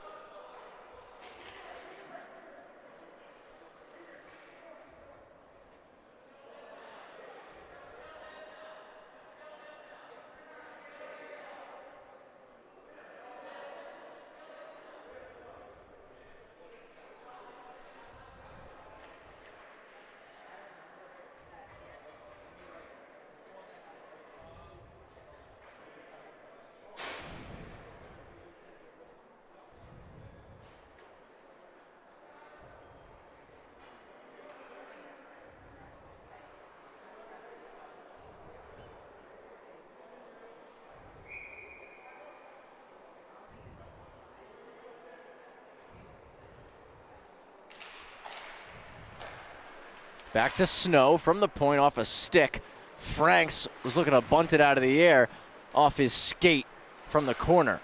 Back to Snow from the point off a stick. Franks was looking to bunt it out of the air off his skate from the corner.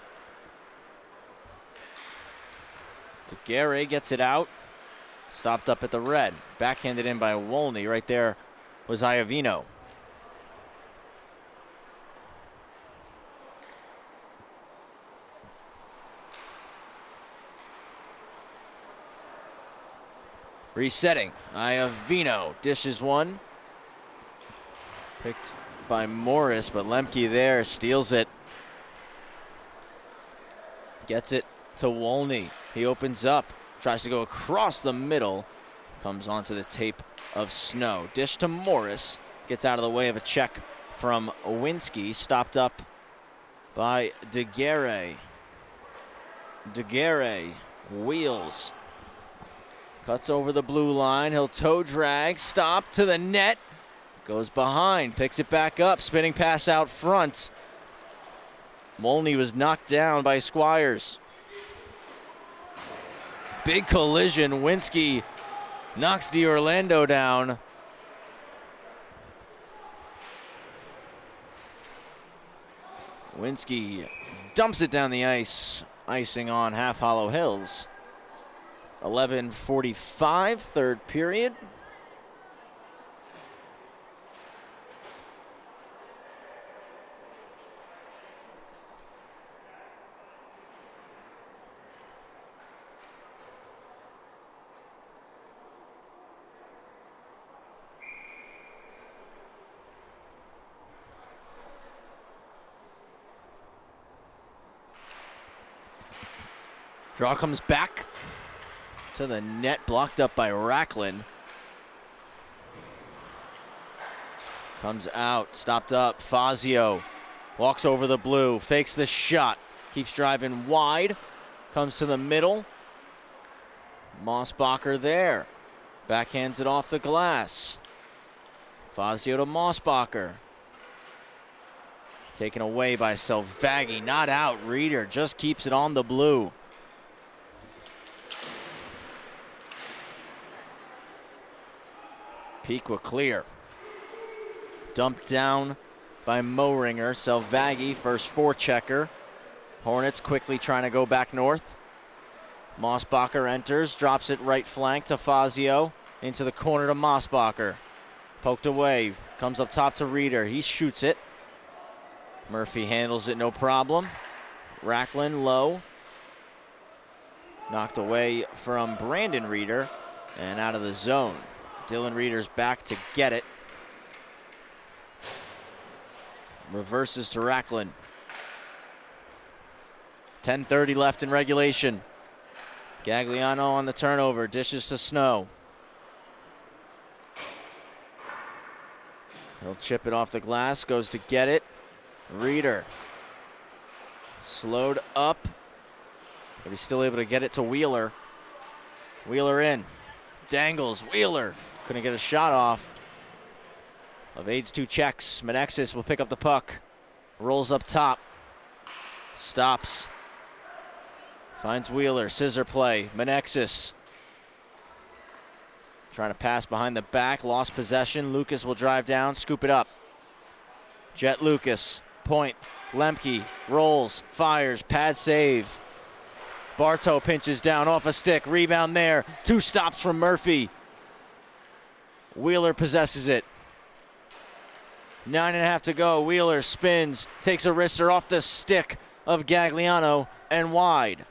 Daguerre gets it out. Stopped up at the red. Backhanded in by Wolney. Right there was Iovino. Resetting. Iovino dishes one. Picked by Morris, but Lemke there steals it. Gets it to Wolney. He opens up. Tries to go across the middle. Comes onto the tape of Snow. Dish to Morris. Gets out of the way of a check from Winsky. Stopped up by Daguerre. Daguerre wheels. Cuts over the blue line. He'll toe drag. Stop to the net. Goes behind. Picks it back up. Spinning pass out front. Molney was knocked down by Squires. big collision. Winsky knocks DiOrlando down. Winsky dumps it down the ice, icing on Half Hollow Hills. 11:45, third period. Draw comes back to the net, blocked up by Racklin. Comes out, stopped up. Fazio walks over the blue, fakes the shot, keeps driving wide, comes to the middle. Mossbacher there, backhands it off the glass. Fazio to Mossbacher. Taken away by Selvaggi, not out. Reeder just keeps it on the blue. Pequa clear. Dumped down by Mohringer. Selvaggi, first forechecker. Hornets quickly trying to go back north. Mossbacher enters, drops it right flank to Fazio. Into the corner to Mossbacher. Poked away, comes up top to Reeder. He shoots it. Murphy handles it, no problem. Racklin low. Knocked away from Brandon Reeder and out of the zone. Dylan Reeder's back to get it. Reverses to Racklin. 10:30 left in regulation. Gagliano on the turnover, dishes to Snow. He'll chip it off the glass, goes to get it. Reeder. Slowed up, but he's still able to get it to Wheeler. Wheeler in. Dangles, Wheeler. Couldn't get a shot off. Evades two checks. Menexis will pick up the puck. Rolls up top. Stops. Finds Wheeler. Scissor play. Menexis. Trying to pass behind the back. Lost possession. Lucas will drive down. Scoop it up. Jet Lucas. Point. Lemke. Rolls. Fires. Pad save. Bartow pinches down off a stick. Rebound there. Two stops from Murphy. Wheeler possesses it. 9.5 to go. Wheeler spins, takes a wrister off the stick of Gagliano and wide.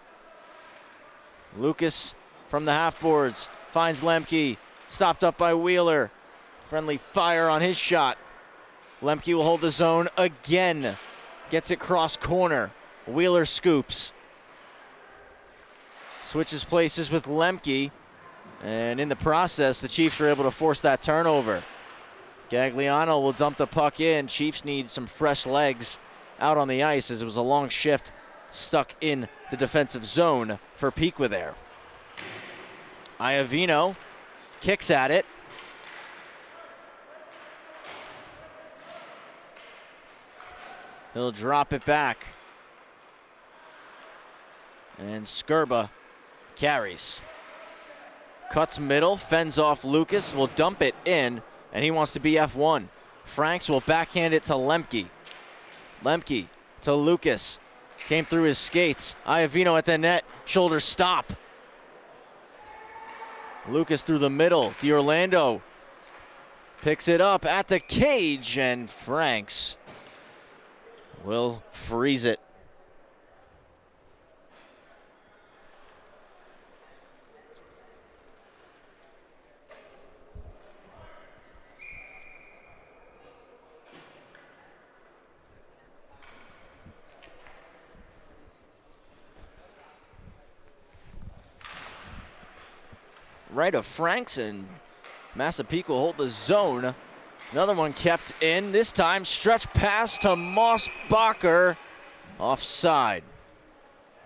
Lucas from the half boards finds Lemke, stopped up by Wheeler. Friendly fire on his shot. Lemke will hold the zone again. Gets it cross corner. Wheeler scoops. Switches places with Lemke. And in the process, the Chiefs were able to force that turnover. Gagliano will dump the puck in. Chiefs need some fresh legs out on the ice as it was a long shift stuck in the defensive zone for Pequa there. Iovino kicks at it. He'll drop it back. And Skirba carries. Cuts middle, fends off Lucas, will dump it in, and he wants to be F1. Franks will backhand it to Lemke. Lemke to Lucas. Came through his skates. Iovino at the net, shoulder stop. Lucas through the middle. DiOrlando picks it up at the cage, and Franks will freeze it. Right of Franks, and Massapequa hold the zone. Another one kept in, this time stretch pass to Mossbacher, offside.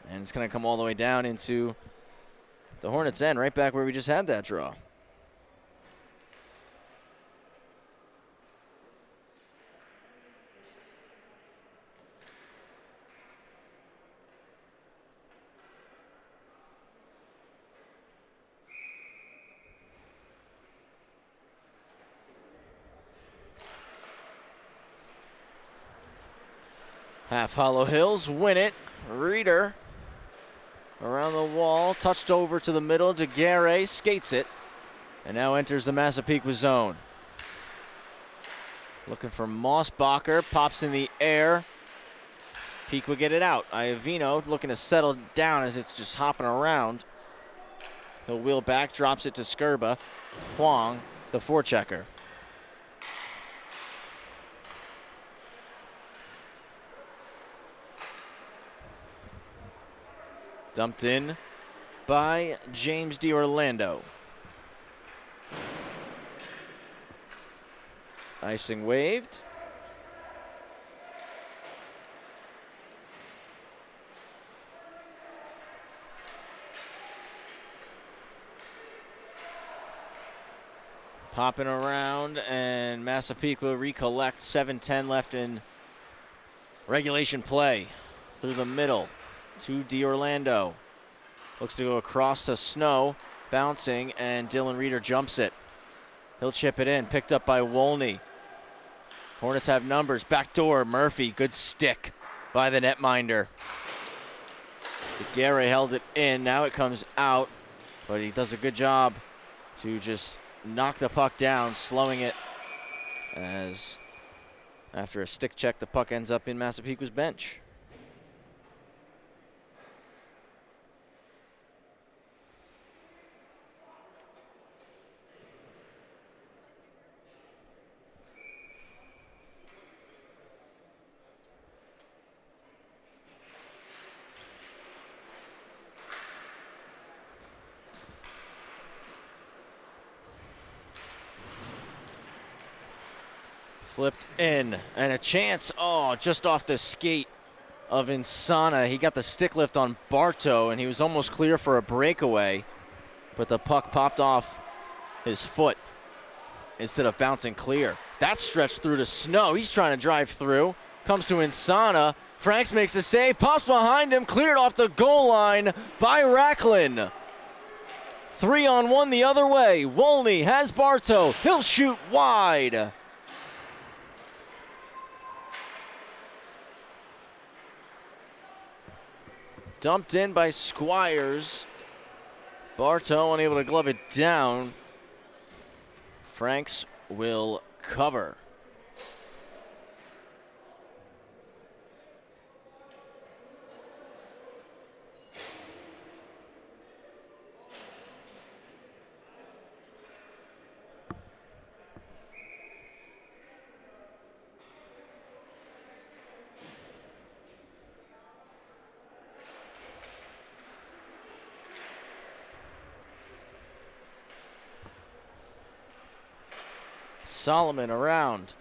And it's gonna come all the way down into the Hornets' end, right back where we just had that draw. Half Hollow Hills win it. Reeder around the wall, touched over to the middle. DeGuerre skates it, and now enters the Massapequa zone. Looking for Mossbacher, pops in the air. Peak will get it out. Iovino looking to settle down as it's just hopping around. He'll wheel back, drops it to Skurba. Huang, the forechecker. Dumped in by James DiOrlando. Icing waved. Popping around, and Massapequa recollect. 7:10 left in regulation play. Through the middle to DiOrlando. Looks to go across to Snow, bouncing, and Dylan Reeder jumps it. He'll chip it in, picked up by Wolney. Hornets have numbers. Backdoor, Murphy, good stick by the netminder. DeGuerre held it in, now it comes out, but he does a good job to just knock the puck down, slowing it as after a stick check, the puck ends up in Massapequa's bench. Flipped in, and a chance, just off the skate of Insana. He got the stick lift on Bartow, and he was almost clear for a breakaway, but the puck popped off his foot instead of bouncing clear. That stretched through to Snow. He's trying to drive through, comes to Insana. Franks makes a save, pops behind him, cleared off the goal line by Racklin. 3-on-1 the other way. Wolney has Bartow. He'll shoot wide. Dumped in by Squires. Bartow unable to glove it down. Franks will cover. Solomon around.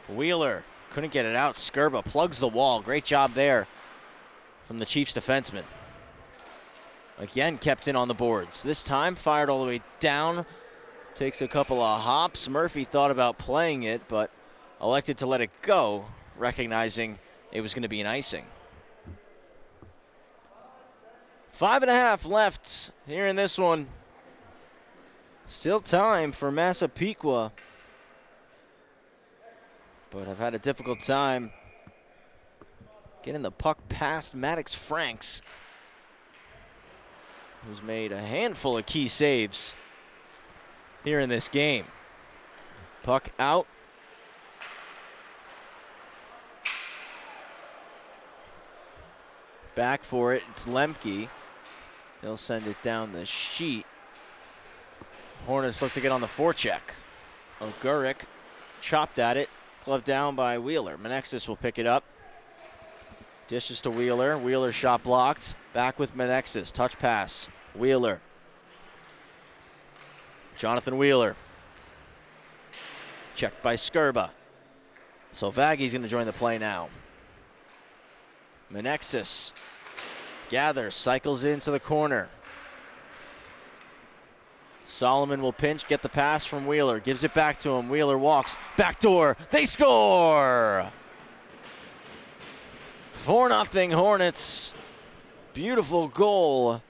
Wheeler couldn't get it out. Skurba plugs the wall. Great job there from the Chiefs defenseman. Again, kept in on the boards. This time, fired all the way down. Takes a couple of hops. Murphy thought about playing it, but elected to let it go, recognizing it was going to be an icing. 5.5 left here in this one. Still time for Massapequa. But I've had a difficult time getting the puck past Maddox Franks, who's made a handful of key saves here in this game. Puck out. Back for it, it's Lemke. They'll send it down the sheet. Hornets look to get on the forecheck. Oguric chopped at it. Glove down by Wheeler. Menexis will pick it up. Dishes to Wheeler. Wheeler shot blocked. Back with Menexis. Touch pass. Wheeler. Jonathan Wheeler. Checked by Skurba. So Vaggy's going to join the play now. Menexis gathers, cycles into the corner. Solomon will pinch, get the pass from Wheeler, gives it back to him. Wheeler walks, backdoor, they score! 4-0 Hornets. Beautiful goal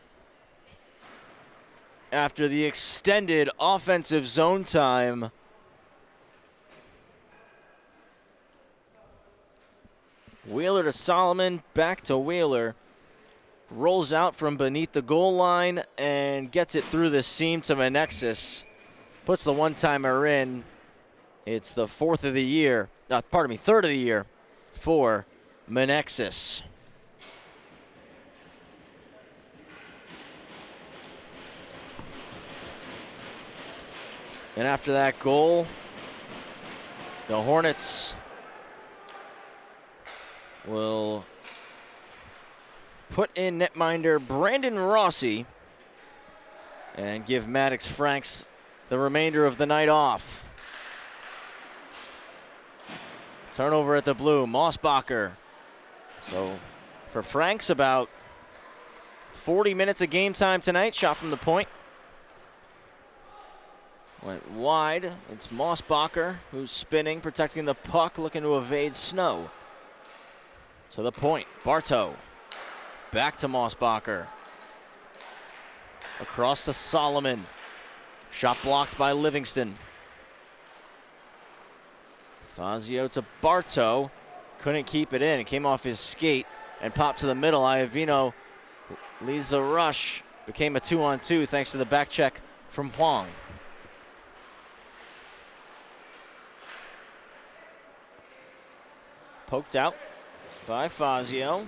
after the extended offensive zone time. Wheeler to Solomon, back to Wheeler. Rolls out from beneath the goal line and gets it through the seam to Menexis. Puts the one-timer in. It's the third of the year for Menexis. And after that goal, the Hornets will put in netminder Brandon Rossi and give Maddox Franks the remainder of the night off. Turnover at the blue, Mossbacher. So for Franks, about 40 minutes of game time tonight. Shot from the point. Went wide. It's Mossbacher who's spinning, protecting the puck, looking to evade Snow. To the point, Bartow. Back to Mossbacher. Across to Solomon. Shot blocked by Livingston. Fazio to Bartow. Couldn't keep it in. It came off his skate and popped to the middle. Iovino leads the rush. Became a 2-on-2 thanks to the back check from Huang. Poked out by Fazio.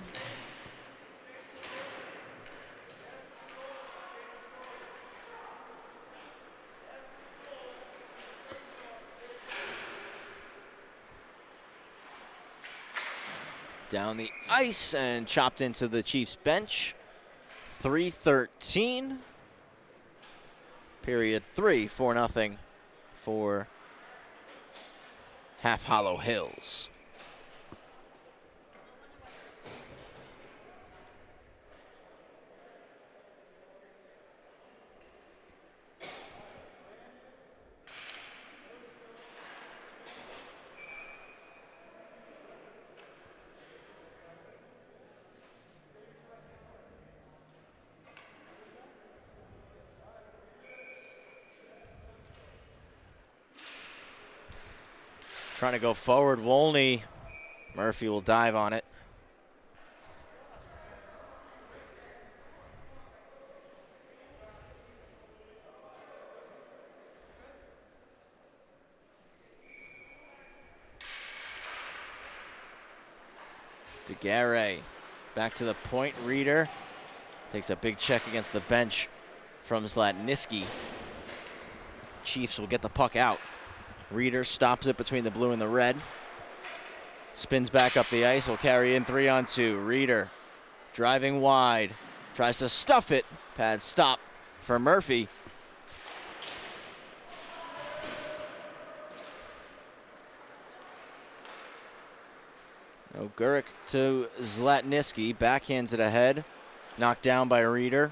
Down the ice and chopped into the Chiefs bench. 3:13. Period 3, 4-0 for Half Hollow Hills. Trying to go forward, Wolney. Murphy will dive on it. DeGarre back to the point. Reeder takes a big check against the bench from Zlatniski. Chiefs will get the puck out. Reeder stops it between the blue and the red. Spins back up the ice. Will carry in 3-on-2. Reeder driving wide. Tries to stuff it. Pad stop for Murphy. Oguric to Zlatniski. Backhands it ahead. Knocked down by Reeder.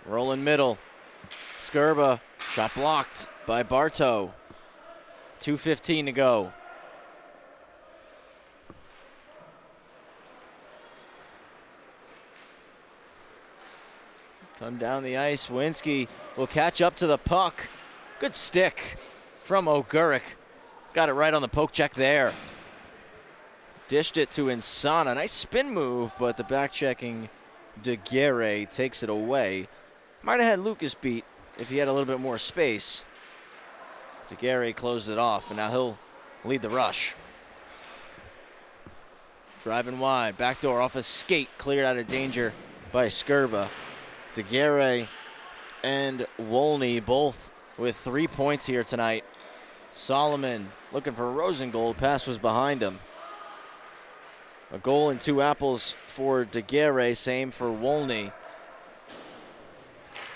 Rolling middle. Skirba. Shot blocked by Bartow. 2:15 to go. Come down the ice. Winsky will catch up to the puck. Good stick from Oguric. Got it right on the poke check there. Dished it to Insana. Nice spin move, but the back checking DeGarre takes it away. Might have had Lucas beat if he had a little bit more space. DeGarre closed it off, and now he'll lead the rush. Driving wide, backdoor off a skate, cleared out of danger by Skirba. DeGarre and Wolney both with 3 points here tonight. Solomon looking for Rosengold, pass was behind him. A goal and 2 apples for DeGarre, same for Wolney.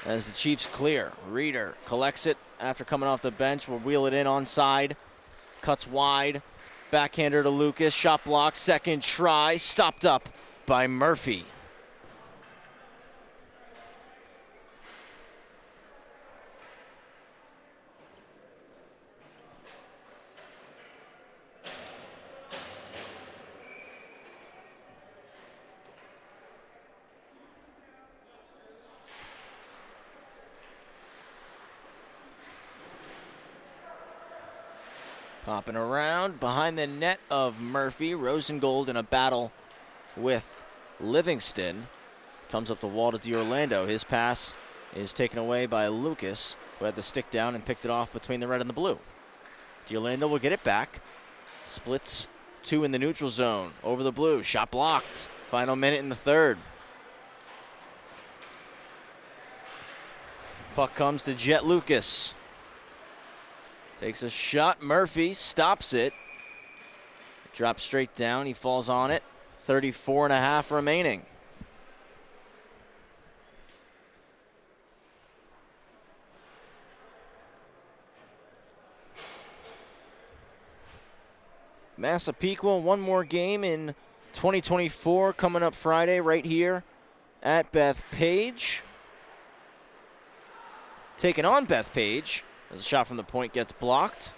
As the Chiefs clear, Reeder collects it after coming off the bench. Will wheel it in onside. Cuts wide. Backhander to Lucas. Shot block. Second try. Stopped up by Murphy. Popping around behind the net of Murphy. Rosengold in a battle with Livingston. Comes up the wall to DiOrlando. His pass is taken away by Lucas, who had the stick down and picked it off between the red and the blue. DiOrlando will get it back. Splits two in the neutral zone. Over the blue. Shot blocked. Final minute in the third. Puck comes to Jet Lucas. Takes a shot. Murphy stops it. Drops straight down. He falls on it. 34.5 remaining. Massapequa, one more game in 2024 coming up Friday right here at Bethpage. Taking on Bethpage as a shot from the point gets blocked.